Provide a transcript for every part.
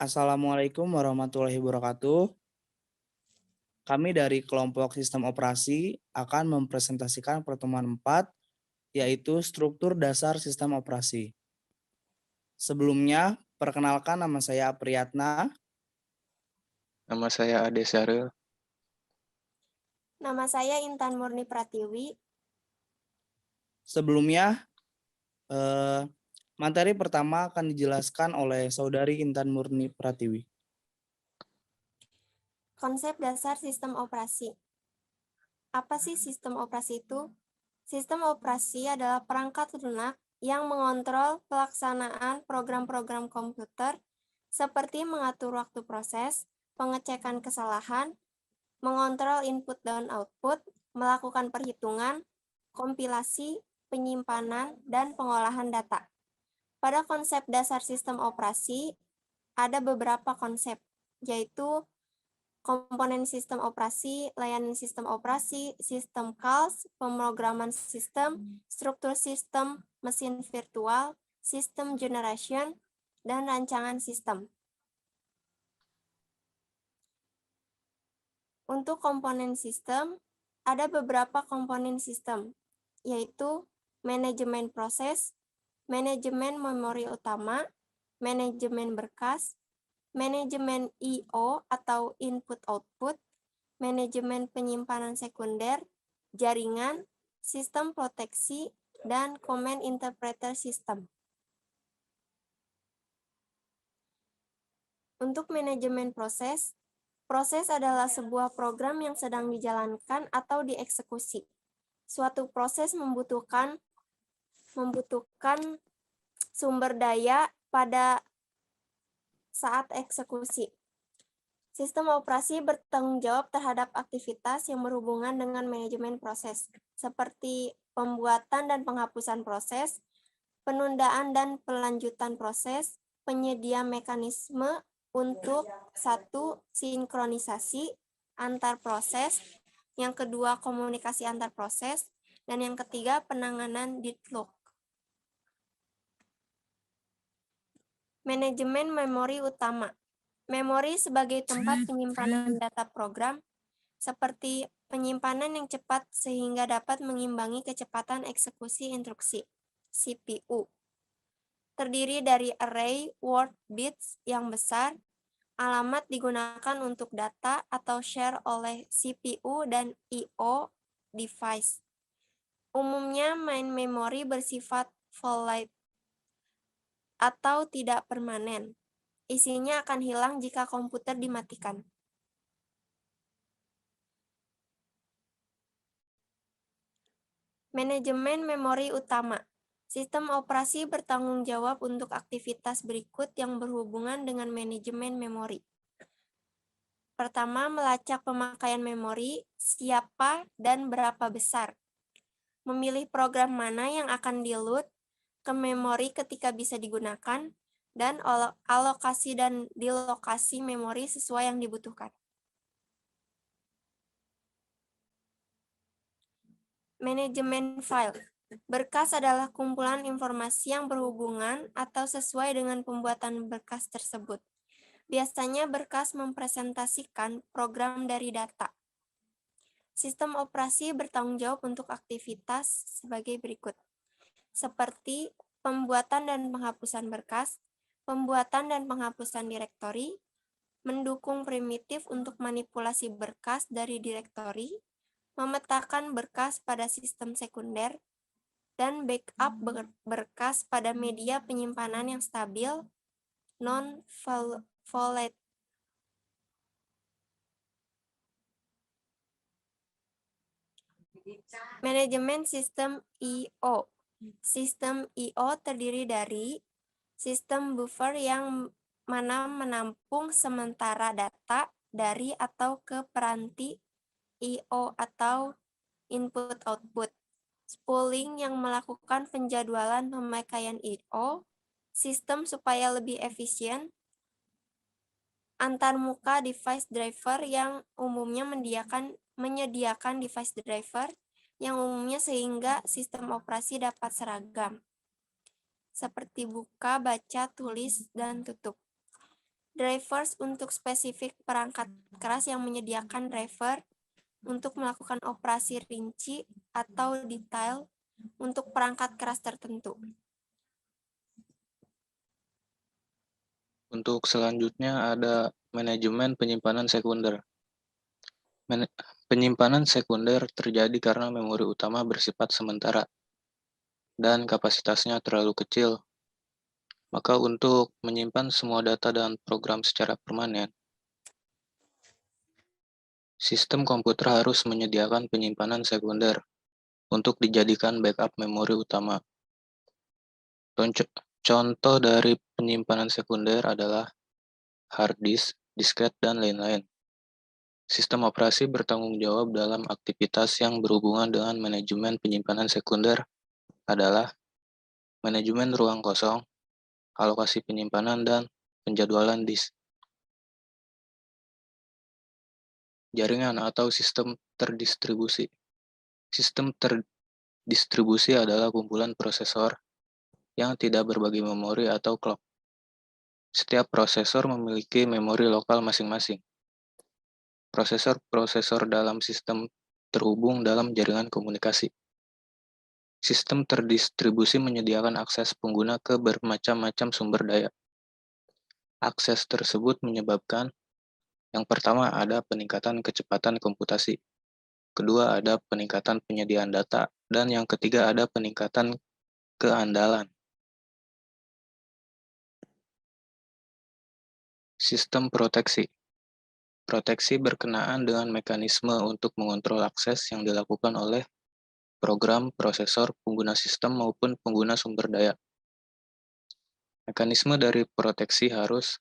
Assalamualaikum warahmatullahi wabarakatuh. Kami dari kelompok sistem operasi akan mempresentasikan pertemuan 4, yaitu struktur dasar sistem operasi. Sebelumnya, perkenalkan nama saya Priyatna. Nama saya Ade Syaril. Nama saya Intan Murni Pratiwi. Sebelumnya, materi pertama akan dijelaskan oleh Saudari Intan Murni Pratiwi. Konsep dasar sistem operasi. Apa sih sistem operasi itu? Sistem operasi adalah perangkat lunak yang mengontrol pelaksanaan program-program komputer seperti mengatur waktu proses, pengecekan kesalahan, mengontrol input dan output, melakukan perhitungan, kompilasi, penyimpanan, dan pengolahan data. Pada konsep dasar sistem operasi, ada beberapa konsep, yaitu komponen sistem operasi, layanan sistem operasi, sistem calls, pemrograman sistem, struktur sistem, mesin virtual, sistem generation, dan rancangan sistem. Untuk komponen sistem, ada beberapa komponen sistem, yaitu manajemen proses, manajemen memori utama, manajemen berkas, manajemen I/O atau input-output, manajemen penyimpanan sekunder, jaringan, sistem proteksi, dan command interpreter system. Untuk manajemen proses, proses adalah sebuah program yang sedang dijalankan atau dieksekusi. Suatu proses membutuhkan sumber daya pada saat eksekusi. Sistem operasi bertanggung jawab terhadap aktivitas yang berhubungan dengan manajemen proses, seperti pembuatan dan penghapusan proses, penundaan dan pelanjutan proses, penyedia mekanisme untuk satu, sinkronisasi antar proses, yang kedua, komunikasi antar proses, dan yang ketiga, penanganan deadlock. Manajemen memori utama. Memori sebagai tempat penyimpanan data program, seperti penyimpanan yang cepat sehingga dapat mengimbangi kecepatan eksekusi instruksi, CPU. Terdiri dari array word bits yang besar, alamat digunakan untuk data atau share oleh CPU dan I/O device. Umumnya main memori bersifat volatile atau tidak permanen. Isinya akan hilang jika komputer dimatikan. Manajemen memori utama. Sistem operasi bertanggung jawab untuk aktivitas berikut yang berhubungan dengan manajemen memori. Pertama, melacak pemakaian memori, siapa dan berapa besar. Memilih program mana yang akan di-load ke memori ketika bisa digunakan, dan alokasi dan dilokasi memori sesuai yang dibutuhkan. Manajemen file. Berkas adalah kumpulan informasi yang berhubungan atau sesuai dengan pembuatan berkas tersebut. Biasanya berkas mempresentasikan program dari data. Sistem operasi bertanggung jawab untuk aktivitas sebagai berikut, seperti pembuatan dan penghapusan berkas, pembuatan dan penghapusan direktori, mendukung primitif untuk manipulasi berkas dari direktori, memetakan berkas pada sistem sekunder, dan backup berkas pada media penyimpanan yang stabil, non-volatile. Manajemen sistem I/O. Sistem I/O terdiri dari sistem buffer yang mana menampung sementara data dari atau ke peranti I/O atau input-output. Spooling yang melakukan penjadwalan pemakaian I/O, sistem supaya lebih efisien, antarmuka device driver yang umumnya menyediakan device driver yang umumnya sehingga sistem operasi dapat seragam, seperti buka, baca, tulis, dan tutup. drivers untuk spesifik perangkat keras yang menyediakan driver untuk melakukan operasi rinci atau detail untuk perangkat keras tertentu. Untuk selanjutnya ada manajemen penyimpanan sekunder. Penyimpanan sekunder terjadi karena memori utama bersifat sementara dan kapasitasnya terlalu kecil. Maka untuk menyimpan semua data dan program secara permanen, sistem komputer harus menyediakan penyimpanan sekunder untuk dijadikan backup memori utama. Contoh dari penyimpanan sekunder adalah hard disk, disket, dan lain-lain. Sistem operasi bertanggung jawab dalam aktivitas yang berhubungan dengan manajemen penyimpanan sekunder adalah manajemen ruang kosong, alokasi penyimpanan, dan penjadwalan disk. Jaringan atau sistem terdistribusi. Sistem terdistribusi adalah kumpulan prosesor yang tidak berbagi memori atau clock. Setiap prosesor memiliki memori lokal masing-masing. Prosesor-prosesor dalam sistem terhubung dalam jaringan komunikasi. Sistem terdistribusi menyediakan akses pengguna ke bermacam-macam sumber daya. Akses tersebut menyebabkan yang pertama ada peningkatan kecepatan komputasi, kedua ada peningkatan penyediaan data, dan yang ketiga ada peningkatan keandalan. Sistem proteksi. Proteksi berkenaan dengan mekanisme untuk mengontrol akses yang dilakukan oleh program, prosesor, pengguna sistem, maupun pengguna sumber daya. Mekanisme dari proteksi harus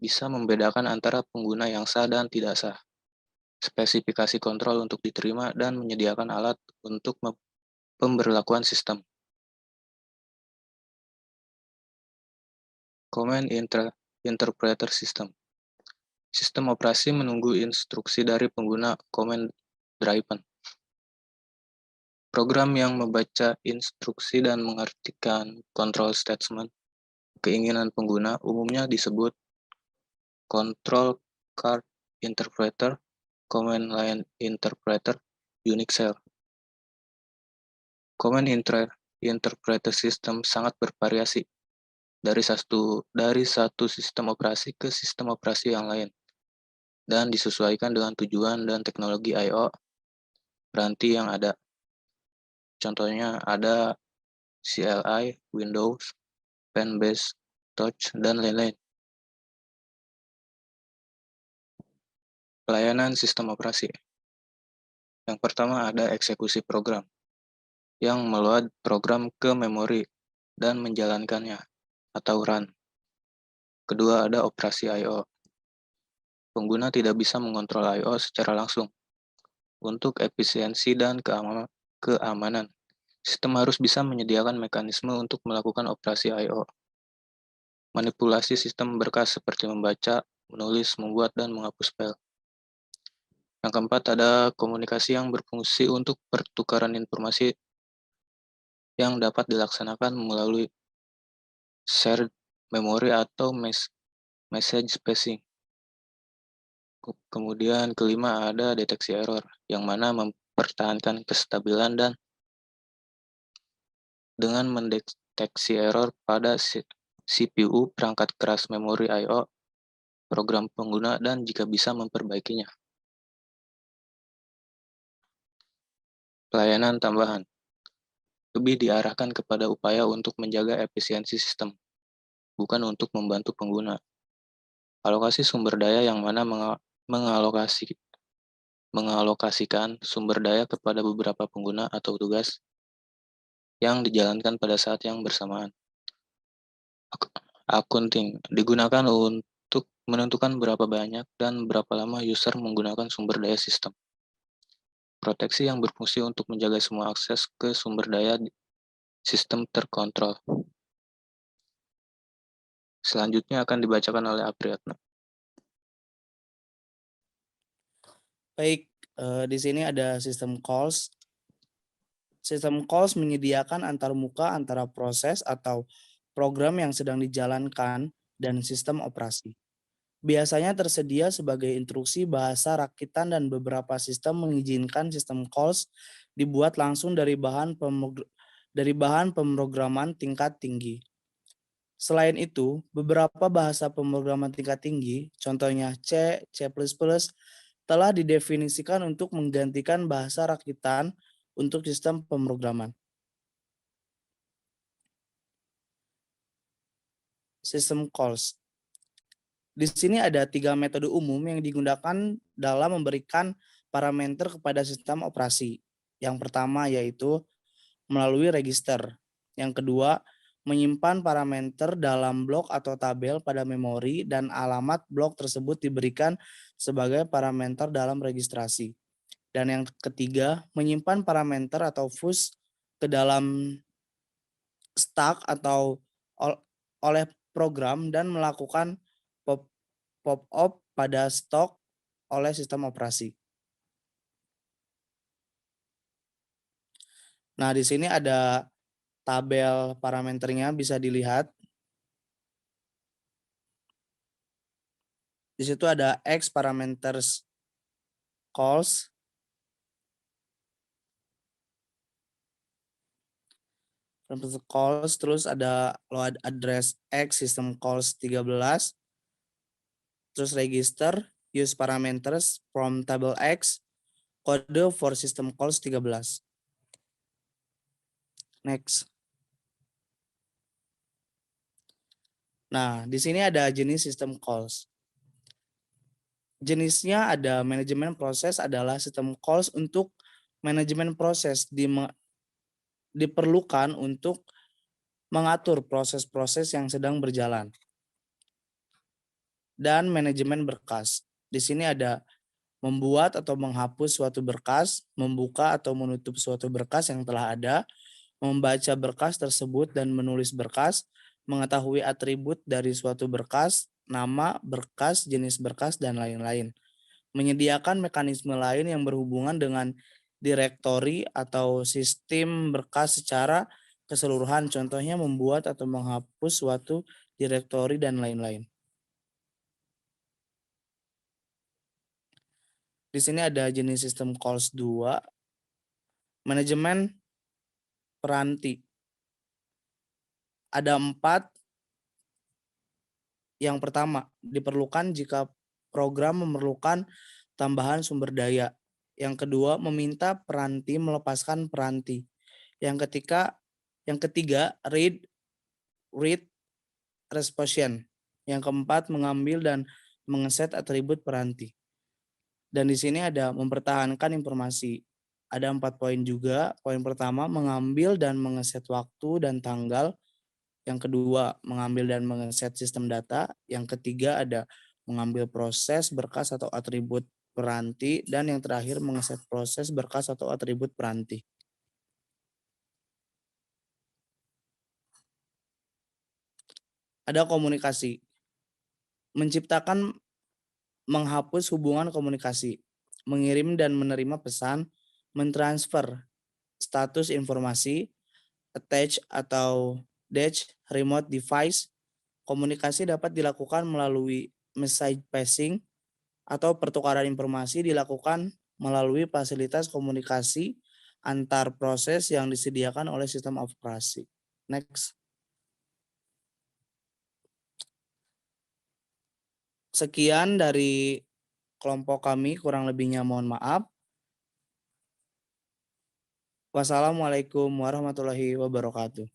bisa membedakan antara pengguna yang sah dan tidak sah, spesifikasi kontrol untuk diterima, dan menyediakan alat untuk pemberlakuan sistem. Command Interpreter System. Sistem operasi menunggu instruksi dari pengguna command driven. Program yang membaca instruksi dan mengartikan control statement keinginan pengguna umumnya disebut Control Card Interpreter, Command Line Interpreter, Unix Shell. Command Interpreter System sangat bervariasi dari satu sistem operasi ke sistem operasi yang lain dan disesuaikan dengan tujuan dan teknologi I/O peranti yang ada. Contohnya ada CLI, Windows, Pen-based Touch, dan lain-lain. Pelayanan sistem operasi. Yang pertama ada eksekusi program, yang meload program ke memori dan menjalankannya, atau run. Kedua ada operasi I/O. Pengguna tidak bisa mengontrol I/O secara langsung. Untuk efisiensi dan keamanan, sistem harus bisa menyediakan mekanisme untuk melakukan operasi I/O. Manipulasi sistem berkas seperti membaca, menulis, membuat, dan menghapus file. Yang keempat ada komunikasi yang berfungsi untuk pertukaran informasi yang dapat dilaksanakan melalui shared memory atau message passing. Kemudian kelima ada deteksi error, yang mana mempertahankan kestabilan dan dengan mendeteksi error pada CPU, perangkat keras memori I/O, program pengguna, dan jika bisa memperbaikinya. Pelayanan tambahan lebih diarahkan kepada upaya untuk menjaga efisiensi sistem, bukan untuk membantu pengguna. Alokasi sumber daya yang mana mengalokasikan sumber daya kepada beberapa pengguna atau tugas yang dijalankan pada saat yang bersamaan. Accounting digunakan untuk menentukan berapa banyak dan berapa lama user menggunakan sumber daya sistem. Proteksi yang berfungsi untuk menjaga semua akses ke sumber daya sistem terkontrol. Selanjutnya akan dibacakan oleh Apriyatna. Baik, di sini ada sistem calls. Sistem calls menyediakan antarmuka antara proses atau program yang sedang dijalankan dan sistem operasi. Biasanya tersedia sebagai instruksi bahasa rakitan dan beberapa sistem mengizinkan sistem calls dibuat langsung dari bahan pemrograman tingkat tinggi. Selain itu, beberapa bahasa pemrograman tingkat tinggi, contohnya C, C++, telah didefinisikan untuk menggantikan bahasa rakitan untuk sistem pemrograman. System calls. Di sini ada 3 metode umum yang digunakan dalam memberikan parameter kepada sistem operasi. Yang pertama yaitu melalui register. Yang kedua, menyimpan parameter dalam blok atau tabel pada memori dan alamat blok tersebut diberikan sebagai parameter dalam registrasi. Dan yang ketiga, menyimpan parameter atau fuse ke dalam stack atau oleh program dan melakukan pop-up pada stok oleh sistem operasi. Nah, di sini ada tabel parameternya bisa dilihat. Di situ ada X parameters calls. Terus ada load address X system calls 13. Terus register use parameters from table X kode for system calls 13. Next. Nah, di sini ada jenis system calls. Jenisnya ada manajemen proses adalah sistem calls untuk manajemen proses diperlukan untuk mengatur proses-proses yang sedang berjalan. Dan manajemen berkas. Di sini ada membuat atau menghapus suatu berkas, membuka atau menutup suatu berkas yang telah ada, membaca berkas tersebut dan menulis berkas, mengetahui atribut dari suatu berkas, nama berkas, jenis berkas, dan lain-lain. Menyediakan mekanisme lain yang berhubungan dengan direktori atau sistem berkas secara keseluruhan, contohnya membuat atau menghapus suatu direktori dan lain-lain. Di sini ada jenis sistem calls 2, manajemen peranti. Ada 4. Yang pertama, diperlukan jika program memerlukan tambahan sumber daya. Yang kedua, meminta peranti melepaskan peranti. Yang ketiga, read responsion. Yang keempat, mengambil dan mengeset atribut peranti. Dan di sini ada mempertahankan informasi. Ada 4 poin juga. Poin pertama, mengambil dan mengeset waktu dan tanggal. Yang kedua, mengambil dan mengeset sistem data. Yang ketiga ada mengambil proses, berkas atau atribut peranti. Dan yang terakhir, mengeset proses, berkas atau atribut peranti. Ada komunikasi. Menciptakan, menghapus hubungan komunikasi. Mengirim dan menerima pesan. Mentransfer status informasi. Attach atau detach remote device. Komunikasi dapat dilakukan melalui message passing atau pertukaran informasi dilakukan melalui fasilitas komunikasi antar proses yang disediakan oleh sistem operasi. Next. Sekian dari kelompok kami, kurang lebihnya mohon maaf. Wassalamualaikum warahmatullahi wabarakatuh.